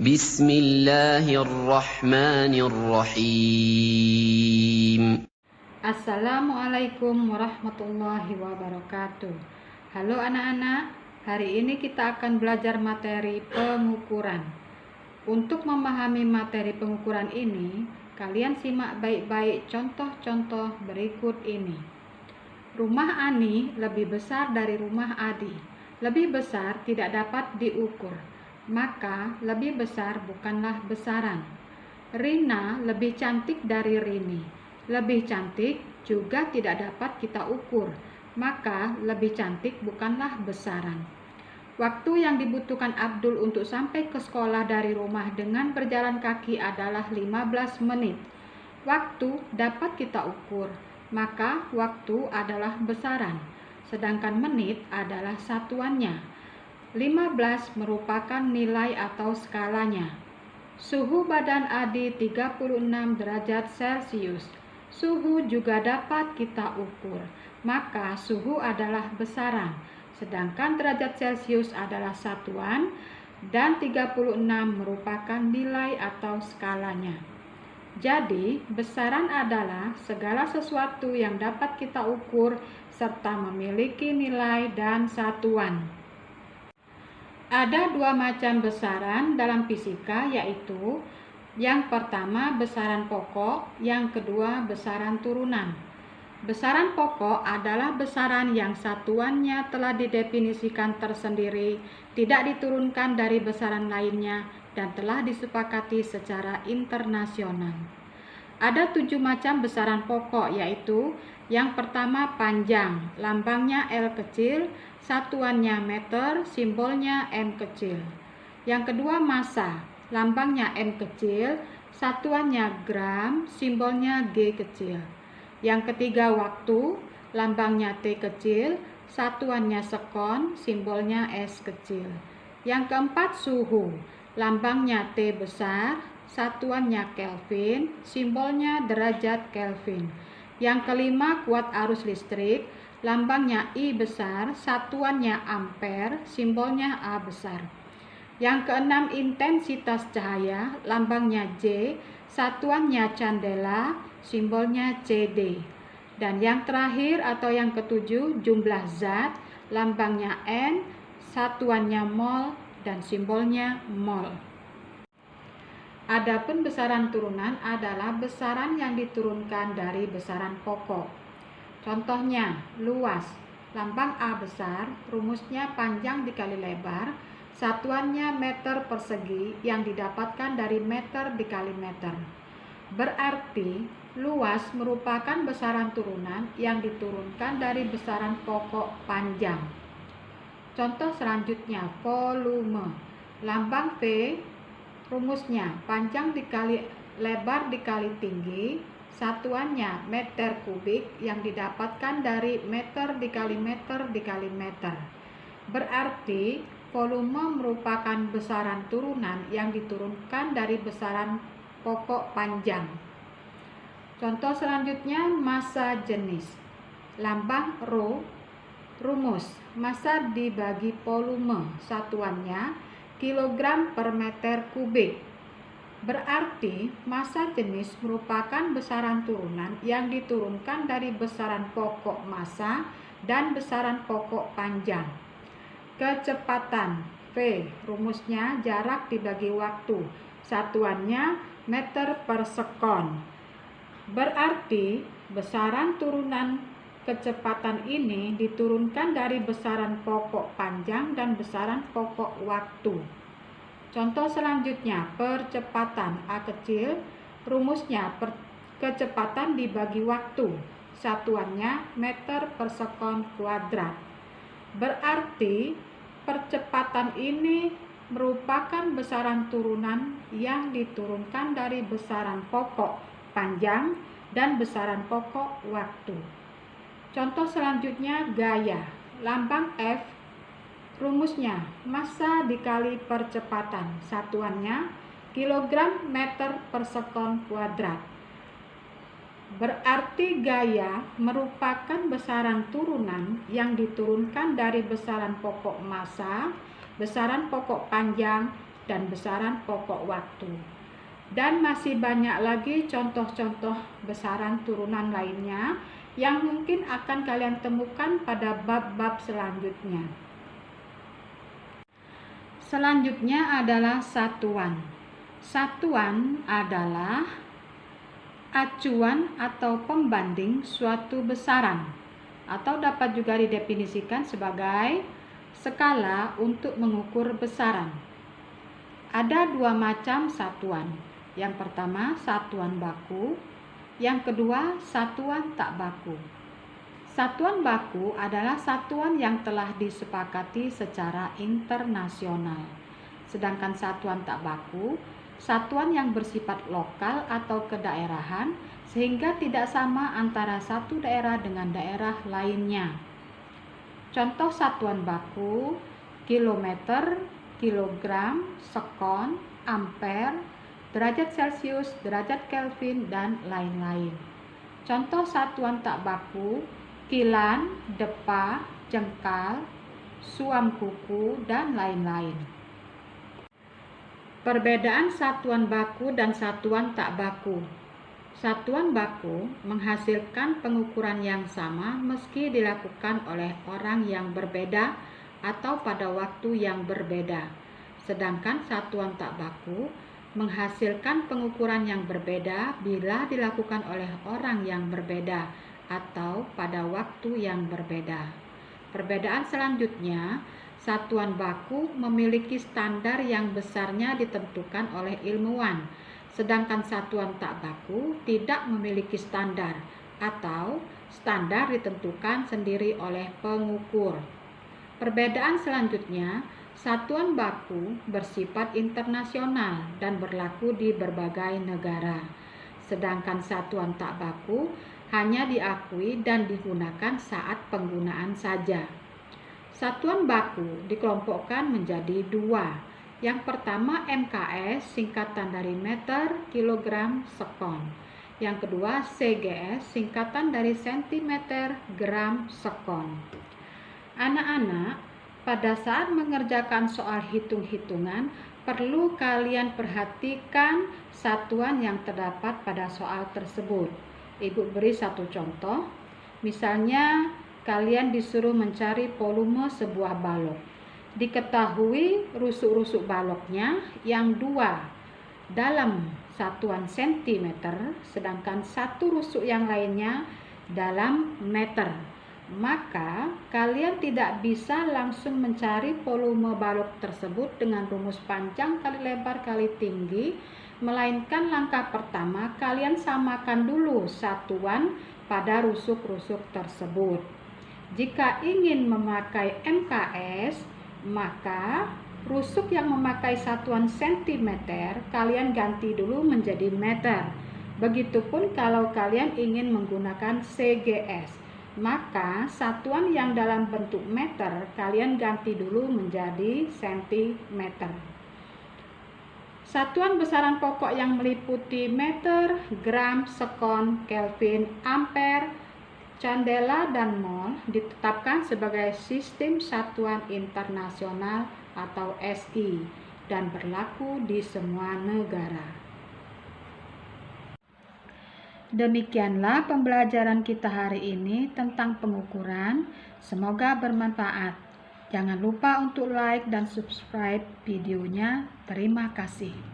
Bismillahirrahmanirrahim. Assalamualaikum warahmatullahi wabarakatuh. Halo anak-anak, hari ini kita akan belajar materi pengukuran. Untuk memahami materi pengukuran ini, kalian simak baik-baik contoh-contoh berikut ini. Rumah Ani lebih besar dari rumah Adi. Lebih besar tidak dapat diukur, maka lebih besar bukanlah besaran. Rina lebih cantik dari Rini. Lebih cantik juga tidak dapat kita ukur, maka lebih cantik bukanlah besaran. Waktu yang dibutuhkan Abdul untuk sampai ke sekolah dari rumah dengan berjalan kaki adalah 15 menit. Waktu dapat kita ukur, maka waktu adalah besaran, sedangkan menit adalah satuannya. 15 merupakan nilai atau skalanya. Suhu badan Adi 36 derajat Celcius. Suhu juga dapat kita ukur, maka suhu adalah besaran, sedangkan derajat Celcius adalah satuan dan 36 merupakan nilai atau skalanya. Jadi, besaran adalah segala sesuatu yang dapat kita ukur serta memiliki nilai dan satuan. Ada dua macam besaran dalam fisika, yaitu yang pertama besaran pokok, yang kedua besaran turunan. Besaran pokok adalah besaran yang satuannya telah didefinisikan tersendiri, tidak diturunkan dari besaran lainnya, dan telah disepakati secara internasional. Ada 7 macam besaran pokok, yaitu yang pertama panjang, lambangnya L kecil, satuannya meter, simbolnya M kecil. Yang kedua massa, lambangnya M kecil, satuannya gram, simbolnya G kecil. Yang ketiga waktu, lambangnya T kecil, satuannya sekon, simbolnya S kecil. Yang keempat suhu, lambangnya T besar, satuannya Kelvin, simbolnya derajat Kelvin. Yang kelima kuat arus listrik, lambangnya I besar, satuannya ampere, simbolnya A besar. Yang keenam intensitas cahaya, lambangnya J, satuannya candela, simbolnya CD. Dan yang terakhir atau yang ketujuh jumlah zat, lambangnya N, satuannya mol dan simbolnya mol. Adapun besaran turunan adalah besaran yang diturunkan dari besaran pokok. Contohnya, luas, lambang A besar, rumusnya panjang dikali lebar, satuannya meter persegi yang didapatkan dari meter dikali meter. Berarti, luas merupakan besaran turunan yang diturunkan dari besaran pokok panjang. Contoh selanjutnya, volume, lambang V, rumusnya panjang dikali lebar dikali tinggi, satuannya meter kubik yang didapatkan dari meter dikali meter dikali meter. Berarti volume merupakan besaran turunan yang diturunkan dari besaran pokok panjang. Contoh selanjutnya massa jenis, lambang Rho, rumus massa dibagi volume, satuannya kilogram per meter kubik. Berarti massa jenis merupakan besaran turunan yang diturunkan dari besaran pokok massa dan besaran pokok panjang. Kecepatan V, rumusnya jarak dibagi waktu, satuannya meter per sekon. Berarti besaran turunan kecepatan ini diturunkan dari besaran pokok panjang dan besaran pokok waktu. Contoh selanjutnya, percepatan A kecil, rumusnya kecepatan dibagi waktu, satuannya meter per sekon kuadrat. Berarti percepatan ini merupakan besaran turunan yang diturunkan dari besaran pokok panjang dan besaran pokok waktu. Contoh selanjutnya gaya, lambang F, rumusnya massa dikali percepatan, satuannya kilogram meter per sekon kuadrat. Berarti gaya merupakan besaran turunan yang diturunkan dari besaran pokok massa, besaran pokok panjang, dan besaran pokok waktu. Dan masih banyak lagi contoh-contoh besaran turunan lainnya yang mungkin akan kalian temukan pada bab-bab selanjutnya. Selanjutnya adalah satuan. Satuan adalah acuan atau pembanding suatu besaran, atau dapat juga didefinisikan sebagai skala untuk mengukur besaran. Ada dua macam satuan. Yang pertama, satuan baku. Yang kedua, satuan tak baku. Satuan baku adalah satuan yang telah disepakati secara internasional. Sedangkan satuan tak baku, satuan yang bersifat lokal atau kedaerahan, sehingga tidak sama antara satu daerah dengan daerah lainnya. Contoh satuan baku: kilometer, kilogram, sekon, ampere, derajat Celcius, derajat Kelvin, dan lain-lain. Contoh satuan tak baku: kilan, depa, jengkal, suam kuku, dan lain-lain. Perbedaan satuan baku dan satuan tak baku. Satuan baku menghasilkan pengukuran yang sama meski dilakukan oleh orang yang berbeda atau pada waktu yang berbeda. Sedangkan satuan tak baku menghasilkan pengukuran yang berbeda bila dilakukan oleh orang yang berbeda atau pada waktu yang berbeda. Perbedaan selanjutnya, satuan baku memiliki standar yang besarnya ditentukan oleh ilmuwan, sedangkan satuan tak baku tidak memiliki standar atau standar ditentukan sendiri oleh pengukur. Perbedaan selanjutnya, satuan baku bersifat internasional dan berlaku di berbagai negara, sedangkan satuan tak baku hanya diakui dan digunakan saat penggunaan saja. Satuan baku dikelompokkan menjadi dua. Yang pertama MKS, singkatan dari meter, kilogram, sekon. Yang kedua CGS, singkatan dari sentimeter, gram, sekon. Anak-anak, pada saat mengerjakan soal hitung-hitungan, perlu kalian perhatikan satuan yang terdapat pada soal tersebut. Ibu beri satu contoh. Misalnya, kalian disuruh mencari volume sebuah balok. Diketahui rusuk-rusuk baloknya yang dua dalam satuan sentimeter, sedangkan satu rusuk yang lainnya dalam meter. Maka kalian tidak bisa langsung mencari volume balok tersebut dengan rumus panjang kali lebar kali tinggi, melainkan langkah pertama kalian samakan dulu satuan pada rusuk-rusuk tersebut. Jika ingin memakai MKS, maka rusuk yang memakai satuan sentimeter kalian ganti dulu menjadi meter. Begitupun kalau kalian ingin menggunakan CGS, maka satuan yang dalam bentuk meter kalian ganti dulu menjadi sentimeter. Satuan besaran pokok yang meliputi meter, gram, sekon, kelvin, ampere, candela, dan mol ditetapkan sebagai sistem satuan internasional atau SI dan berlaku di semua negara. Demikianlah pembelajaran kita hari ini tentang pengukuran. Semoga bermanfaat. Jangan lupa untuk like dan subscribe videonya. Terima kasih.